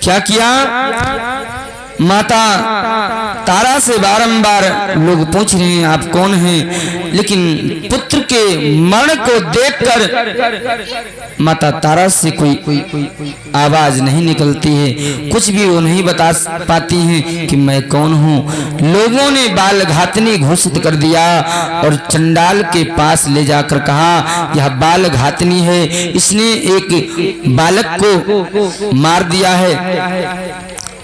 क्या किया? माता तारा से बारंबार लोग पूछ रहे हैं आप कौन हैं, लेकिन पुत्र के मरण को देखकर माता तारा से कोई आवाज नहीं निकलती है, कुछ भी वो नहीं बता पाती हैं कि मैं कौन हूँ। लोगों ने बाल घातनी घोषित कर दिया और चंडाल के पास ले जाकर कहा यह बाल घातनी है, इसने एक बालक को मार दिया है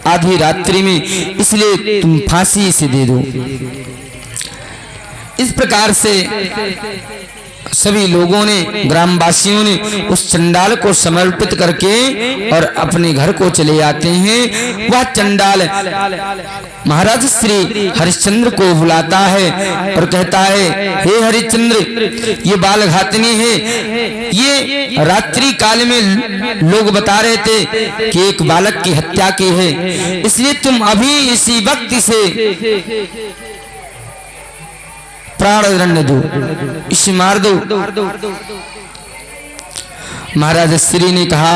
आधी रात्रि में, इसलिए तुम फांसी से दे दो। इस प्रकार से सभी लोगों ने, ग्रामवासियों ने उस चंडाल को समर्पित करके और अपने घर को चले आते हैं। वह चंडाल महाराज श्री हरिश्चंद्र को बुलाता है और कहता है, हे हरिश्चंद्र, ये बाल घातनी है। ये रात्रि काल में लोग बता रहे थे कि एक बालक की हत्या की है, इसलिए तुम अभी इसी वक्त से प्राण दंड दो, इसे मार दो। महाराज श्री ने कहा,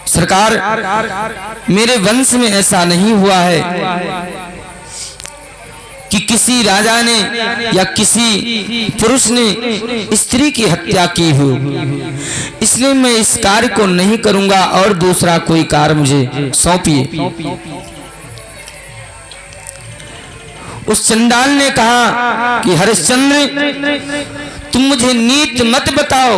सरकार, मेरे वंश में ऐसा नहीं हुआ है कि किसी राजा ने या किसी पुरुष ने स्त्री की हत्या की हो, इसलिए मैं इस कार्य को नहीं करूंगा और दूसरा कोई कार्य मुझे सौंपिए। उस चंडाल ने कहा कि हरिश्चंद्र, तुम मुझे नीति मत बताओ,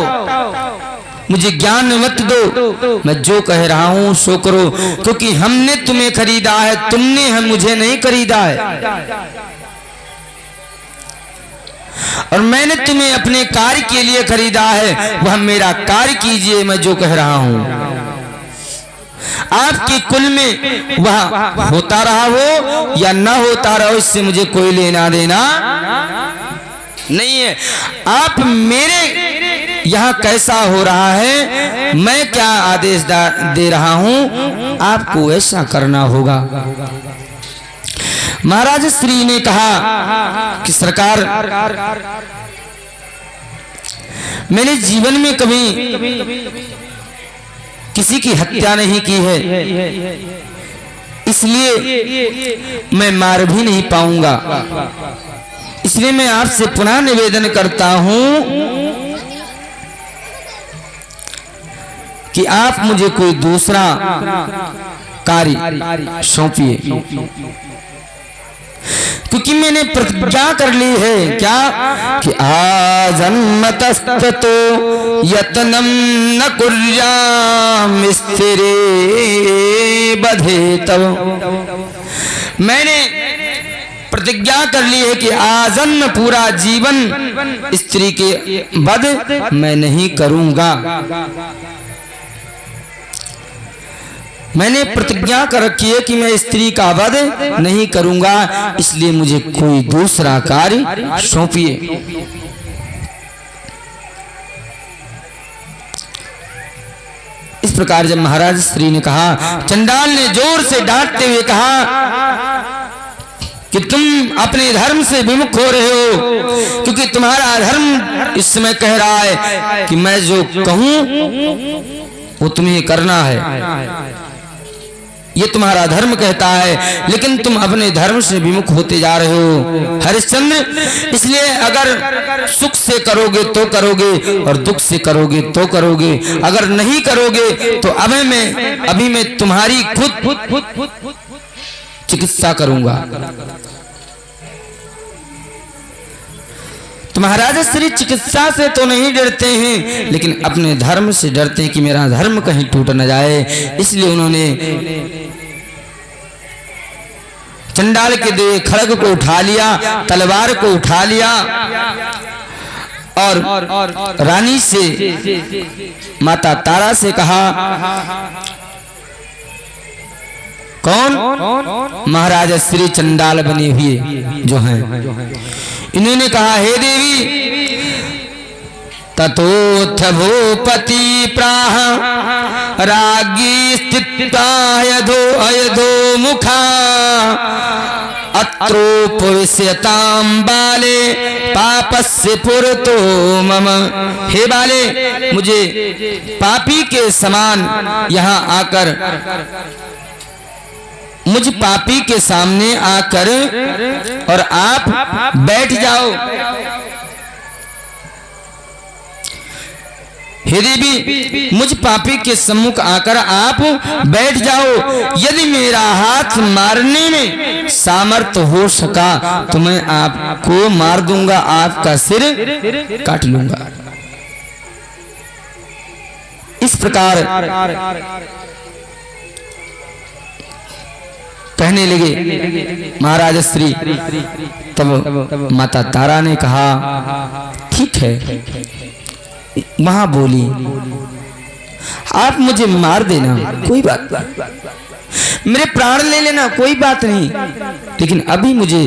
मुझे ज्ञान मत दो, मैं जो कह रहा हूं सो करो, क्योंकि हमने तुम्हें खरीदा है, तुमने मुझे नहीं खरीदा है, और मैंने तुम्हें अपने कार्य के लिए खरीदा है, वह मेरा कार्य कीजिए, मैं जो कह रहा हूं। आपके कुल में वह होता रहा हो या न होता रहा हो, इससे मुझे कोई लेना देना नहीं है। आप मेरे यहाँ कैसा हो रहा है, मैं क्या आदेश दे रहा हूं, आपको ऐसा करना होगा। महाराज श्री ने कहा कि सरकार, मैंने जीवन में कभी किसी की हत्या नहीं की है, इसलिए मैं मार भी नहीं पाऊंगा, इसलिए मैं आपसे पुनः निवेदन करता हूं कि आप मुझे कोई दूसरा कार्य सौंपिए, क्योंकि मैंने प्रतिज्ञा कर ली है क्या कि आजन्मतस्ततो यत्नम न कुर्याम स्थिरे बधे तव। मैंने प्रतिज्ञा कर ली है कि आजन्म पूरा जीवन स्त्री के वध मैं नहीं करूंगा। मैंने प्रतिज्ञा कर रखी है कि मैं स्त्री का वध नहीं करूंगा, इसलिए मुझे कोई दूसरा कार्य सौंपिए। इस प्रकार जब महाराज श्री ने कहा, चंडाल ने जोर से डांटते हुए कहा कि तुम अपने धर्म से विमुख हो रहे हो, क्योंकि तुम्हारा धर्म इस समय कह रहा है कि मैं जो कहूं वो तुम्हें करना है, ये तुम्हारा धर्म कहता है, लेकिन तुम अपने धर्म से विमुख होते जा रहे हो हरिश्चंद्र। इसलिए अगर सुख से करोगे तो करोगे और दुख से करोगे तो करोगे, अगर नहीं करोगे तो अभी मैं तुम्हारी खुद चिकित्सा करूंगा। तो महाराज श्री चिकित्सा से तो नहीं डरते हैं, लेकिन अपने धर्म से डरते हैं कि मेरा धर्म कहीं टूट न जाए, इसलिए उन्होंने चंडाल के दे खड़ग को उठा लिया, तलवार को उठा लिया और रानी से, माता तारा से कहा, कौन? महाराज श्री चंडाल बने हुए जो हैं, इन्होंने कहा, हे देवी, ततोथ भूपति प्राह राज्ञी स्थिता अयधो मुखा अत्रोपविश्यतां बाले पापस्य पुरतो मम। हे बाले, मुझे पापी के समान यहाँ आकर, मुझ पापी के सामने आकर और आप बैठ जाओ। हे देवी, मुझ पापी के सम्मुख आकर आप बैठ जाओ। यदि मेरा हाथ मारने में सामर्थ्य हो सका तो मैं आपको मार दूंगा, आपका सिर काट लूंगा। इस प्रकार कहने लगे महाराज श्री। तब माता तारा ने कहा, ठीक है। वहां बोली, आप मुझे मार देना, कोई बात नहीं, मेरे प्राण ले लेना, कोई बात नहीं, लेकिन अभी मुझे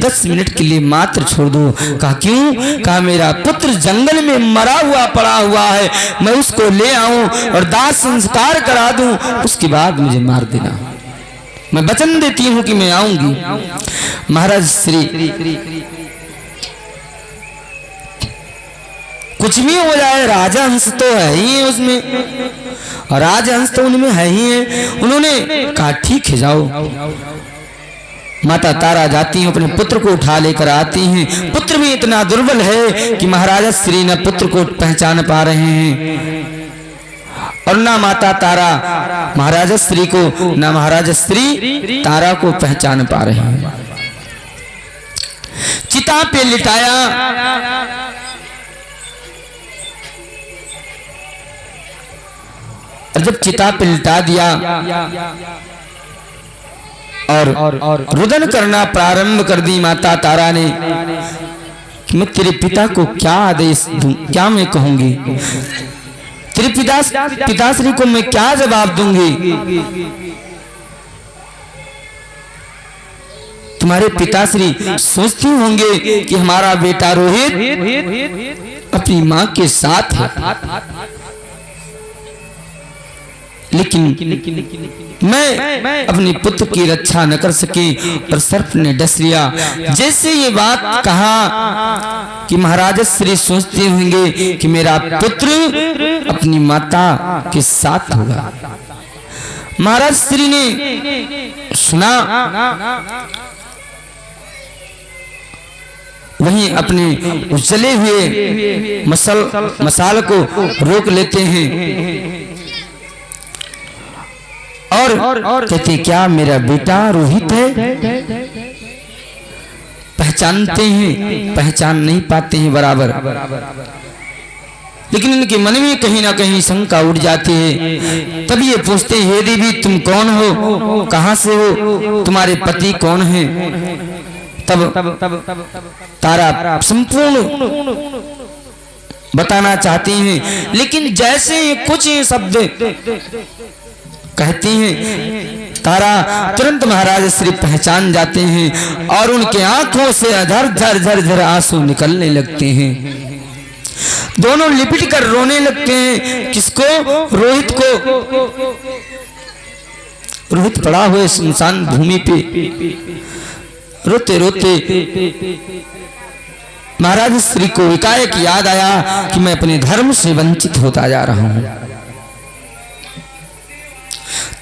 10 मिनट के लिए मात्र छोड़ दो। कहा क्यों? कहा मेरा पुत्र जंगल में मरा हुआ पड़ा हुआ है, मैं उसको ले आऊं और दाह संस्कार करा दूं, उसके बाद मुझे मार देना। मैं वचन देती हूं कि मैं आऊंगी। महाराज श्री, कुछ भी हो जाए, राजहंस तो है ही उसमें, और राजहंस तो उनमें है ही है। उन्होंने कहा ठीक है, जाओ। माता तारा जाती हैं, अपने पुत्र को उठा लेकर आती हैं। पुत्र भी इतना दुर्बल है कि महाराजा श्री न पुत्र को पहचान पा रहे हैं और ना माता तारा महाराजा श्री को, ना महाराजा श्री तारा को पहचान पा रहे हैं। चिता पे लिटाया, और जब चिता पे लिटा दिया और रुदन करना प्रारंभ कर दी माता तारा ने कि मैं तेरे पिता को क्या आदेश दूं, क्या मैं कहूंगी, तेरे पिताश्री को मैं क्या जवाब दूंगी। तुम्हारे पिताश्री सोचते होंगे कि हमारा बेटा रोहित अपनी मां के साथ है, लेकिन मैं अपने पुत्र की रक्षा न कर सकी और सर्प ने डस लिया। जैसे ये बात कहा कि महाराज श्री सोचते होंगे कि मेरा पुत्र अपनी माता के साथ होगा। महाराज श्री ने सुना, वहीं अपने उजले हुए मसाल को रोक लेते हैं और कहते क्या मेरा बेटा रोहित है? पहचानते हैं, पहचान नहीं पाते हैं बराबर, लेकिन इनके मन में कहीं ना कहीं शंका उठ जाती है। तब ये पूछते हैं, हे देवी तुम कौन हो, कहां से हो, तुम्हारे पति कौन हैं? तब तारा संपूर्ण बताना चाहती हैं, लेकिन जैसे कुछ शब्द कहती हैं, तारा तुरंत महाराज श्री पहचान जाते हैं और उनके आंखों से झर झर झर आंसू निकलने लगते हैं। दोनों लिपट कर रोने लगते हैं। किसको? रोहित को। रोहित पड़ा हुए सुनसान भूमि पे रोते रोते महाराज श्री को एकाएक याद आया कि मैं अपने धर्म से वंचित होता जा रहा हूं।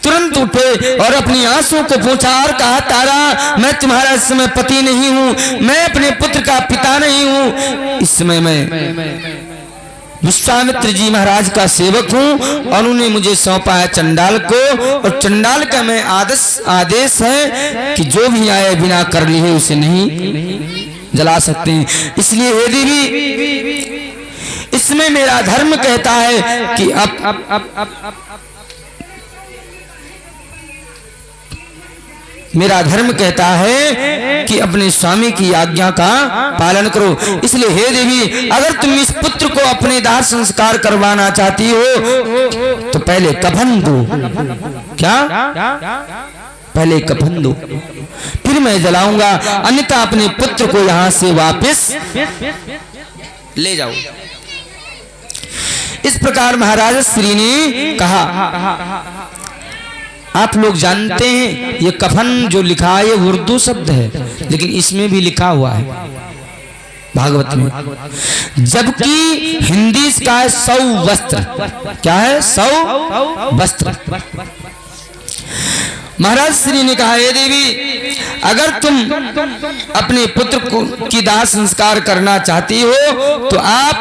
तुरंत उठे और अपनी आंसू को पोंछा और कहा, तारा मैं तुम्हारा इस समय पति नहीं हूं, मैं अपने पुत्र का पिता नहीं हूं, इस समय मैं विश्वामित्र जी महाराज का सेवक हूं और उन्होंने मुझे सौंपा है चंडाल को, और चंडाल का मैं आदेश है कि जो भी आए बिना कर लिए उसे नहीं जला सकते हैं। इसलिए हे देवी, इसमें मेरा धर्म कहता है कि अब मेरा धर्म कहता है कि अपने स्वामी की आज्ञा का पालन करो। इसलिए हे देवी, अगर तुम इस पुत्र को अपने दाह संस्कार करवाना चाहती हो तो पहले कफन दो। क्या? पहले कफन दो, फिर मैं जलाऊंगा, अन्यथा अपने पुत्र को यहां से वापस ले जाओ। इस प्रकार महाराज श्री ने कहा। आप लोग जानते हैं ये कफन जो लिखा है ये उर्दू शब्द है, लेकिन इसमें भी लिखा हुआ है भागवत में, जबकि हिंदी इसका है 100 वस्त्र। क्या है? 100 वस्त्र। महाराज श्री ने कहा, हे देवी, अगर तुम अपने पुत्र को की दाह संस्कार करना चाहती हो तो आप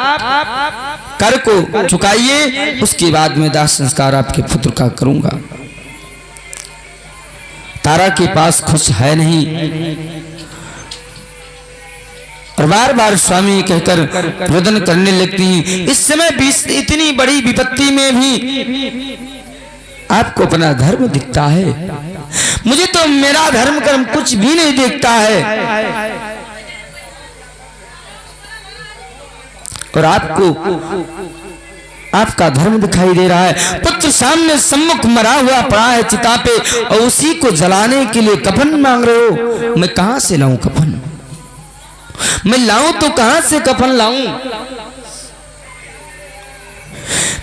कर को चुकाइए, उसके बाद में दाह संस्कार आपके पुत्र का करूंगा। तारा के पास कुछ है नहीं और बार बार स्वामी कहकर रोदन करने लगती हैं। इस समय इतनी बड़ी विपत्ति में भी आपको अपना धर्म दिखता है, मुझे तो मेरा धर्म कर्म कुछ भी नहीं दिखता है, और आपको आपका धर्म दिखाई दे रहा है। पुत्र सामने सम्मुख मरा हुआ पड़ा है चिता पे और उसी को जलाने के लिए कफन मांग रहे हो। मैं कहां से लाऊं कफन? मैं लाऊं तो कहां से कफन लाऊं?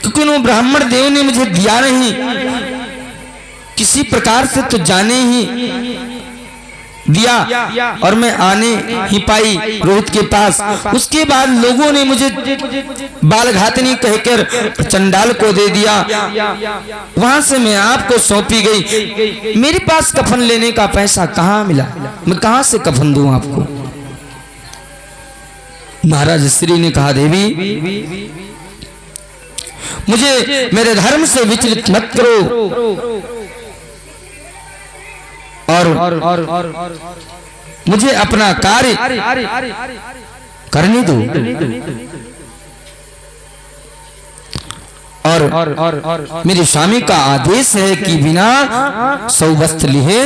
क्योंकि वो ब्राह्मण देव ने मुझे दिया नहीं, किसी प्रकार से तो जाने ही दिया और मैं आने ही पाई रोहित के पास। उसके बाद लोगों ने मुझे बालघातनी कहकर चंडाल को दे दिया, वहां से मैं आपको सौंपी गई। मेरे पास कफन लेने का पैसा कहां मिला? मैं कहां से कफन दूं आपको? महाराज श्री ने कहा, देवी, मुझे मेरे धर्म से विचलित मत करो और मुझे अपना कार्य करने दो। और मेरे स्वामी का आदेश है कि बिना 100 वस्त्र लिए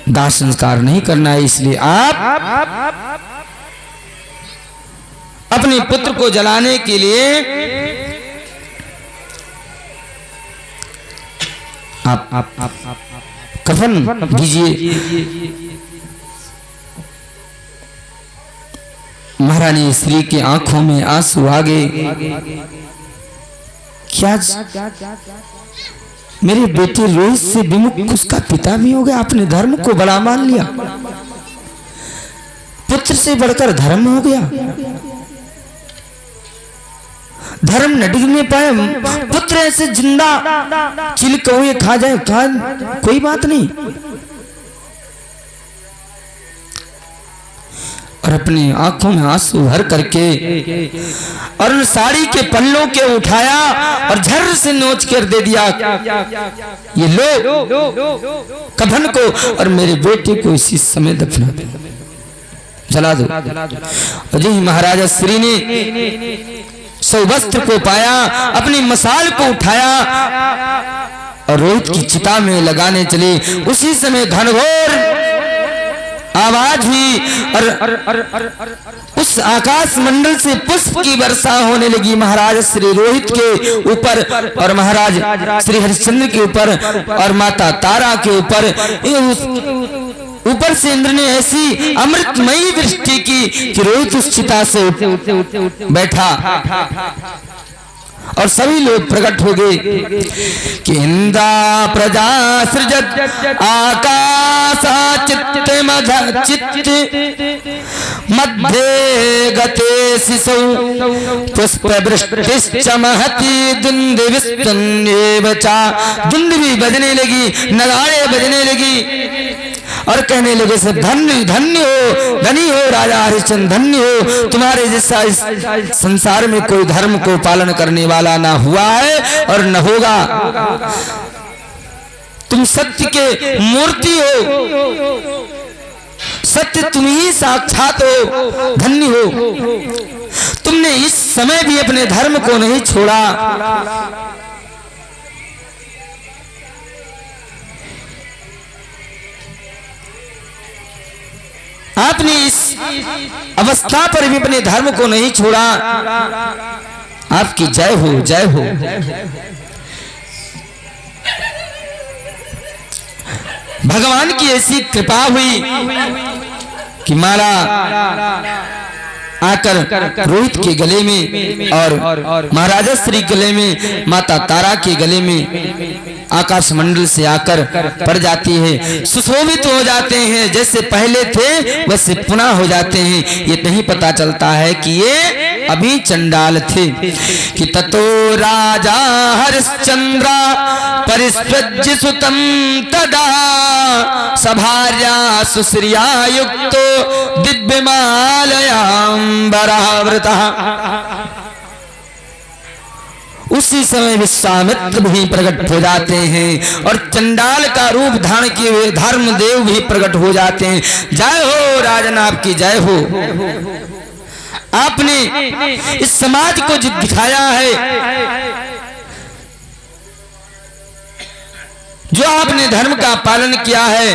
दाह संस्कार नहीं करना है, इसलिए आप अपने पुत्र को जलाने के लिए आप कफन दीजिए। महारानी श्री की आंखों में आंसू आ गए। क्या मेरे बेटे रोहित से विमुख उसका पिता भी हो गया? आपने धर्म को बड़ा मान लिया, पुत्र से बढ़कर धर्म हो गया। धर्म न टिकने पाए, पुत्र ऐसे जिंदा चिल कौए खा जाए, कोई बात नहीं। और अपनी आंखों में आंसू भर करके और उन साड़ी के पल्लों के उठाया और झर से नोच कर दे दिया, ये लो कफन को और मेरे बेटे को इसी समय दफना दो, जला दो। और जी महाराजा श्री ने 100 वस्त्र को पाया, अपनी मसाल को उठाया और रोहित की चिता में लगाने चले। उसी समय घनघोर आवाज हुई और उस आकाश मंडल से पुष्प की वर्षा होने लगी महाराज श्री रोहित के ऊपर और महाराज श्री हरिश्चंद्र के ऊपर और माता तारा के ऊपर। ऊपर से इंद्र ने ऐसी अमृतमयी दृष्टि की कि रोहित उस चिता से बैठा और सभी लोग प्रकट हो गए कि इंद्रा प्रजा सृजत आकाशा चित्त मध्य गते शिशौ पुष्प वृष्टिश्च महति दुंदुभिस्तुन्येव चा। दुंद भी बजने लगी, नगाड़े बजने लगी और कहने लगे से धन्य धन्य हो, धनी हो राजा हरिश्चंद्र, धन्य हो, तुम्हारे जैसा इस संसार में कोई धर्म को पालन करने वाला ना हुआ है और न होगा। तुम सत्य के मूर्ति हो, सत्य तुम ही साक्षात हो, धन्य हो। तुमने इस समय भी अपने धर्म को नहीं छोड़ा। आपने इस अवस्था पर भी अपने धर्म को नहीं छोड़ा। आपकी जय हो, जय हो। भगवान की ऐसी कृपा हुई कि माला आकर रोहित के गले में और महाराजा श्री गले में, माता तारा के गले में आकाश मंडल से आकर पड़ जाती है। सुशोभित हो जाते हैं, जैसे पहले थे वैसे पुनः हो जाते हैं। ये नहीं पता चलता है कि ये अभी चंडाल थे। कि ततो राजा हरिश्चंद्रा परिस्वज्य सुतम तदा सभार्या सुश्रिया युक्तो दिव्यमालयांबरावृतः। उसी समय विश्वामित्र भी प्रकट हो जाते हैं और चंडाल का रूप धारण किए हुए धर्मदेव भी प्रकट हो जाते हैं। जय हो राजन, आपकी जय हो। आपने इस समाज को जो दिखाया है, जो आपने धर्म का पालन किया है,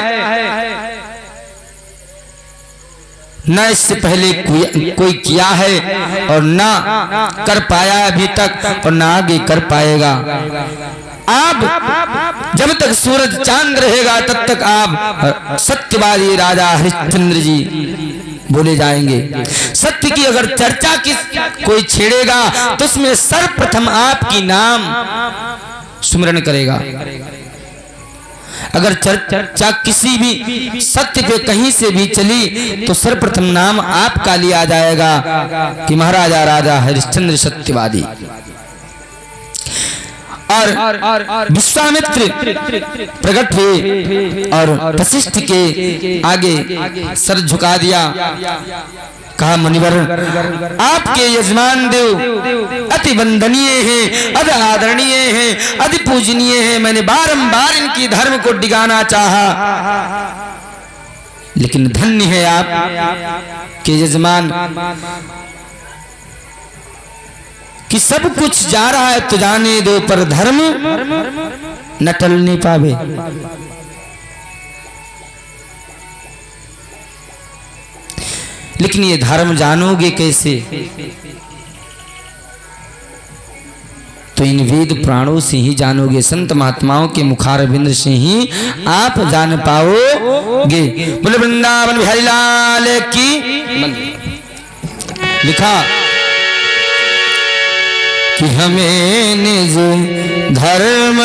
न इससे पहले कोई किया है और ना कर पाया अभी तक और ना आगे कर पाएगा। आप जब तक सूरज चांद रहेगा तब तक आप सत्यवादी राजा हरिश्चंद्र जी बोले जाएंगे। सत्य की अगर चर्चा कोई छेड़ेगा तो उसमें सर्वप्रथम आपकी नाम सुमरण करेगा। अगर चर्चा किसी भी सत्य पे कहीं से भी चली तो सर्वप्रथम नाम आपका लिया जाएगा कि महाराजा राजा हरिश्चंद्र सत्यवादी। और विश्वामित्र प्रकट हुए और वशिष्ठ के आगे सर झुका दिया। कहा, मुनिवर आपके यजमान देव अति वंदनीय हैं, अति आदरणीय हैं, अति पूजनीय हैं। मैंने बारंबार इनकी धर्म को डिगाना चाहा, लेकिन धन्य है आप के यजमान कि सब कुछ जा रहा है तो जाने दो, पर धर्म न टलने पावे। लेकिन ये धर्म जानोगे कैसे? तो इन वेद प्राणों से ही जानोगे, संत महात्माओं के मुखारविंद से ही आप जान पाओगे। बोले वृंदावन बिहारी लाल की। लिखा कि हमें निज धर्म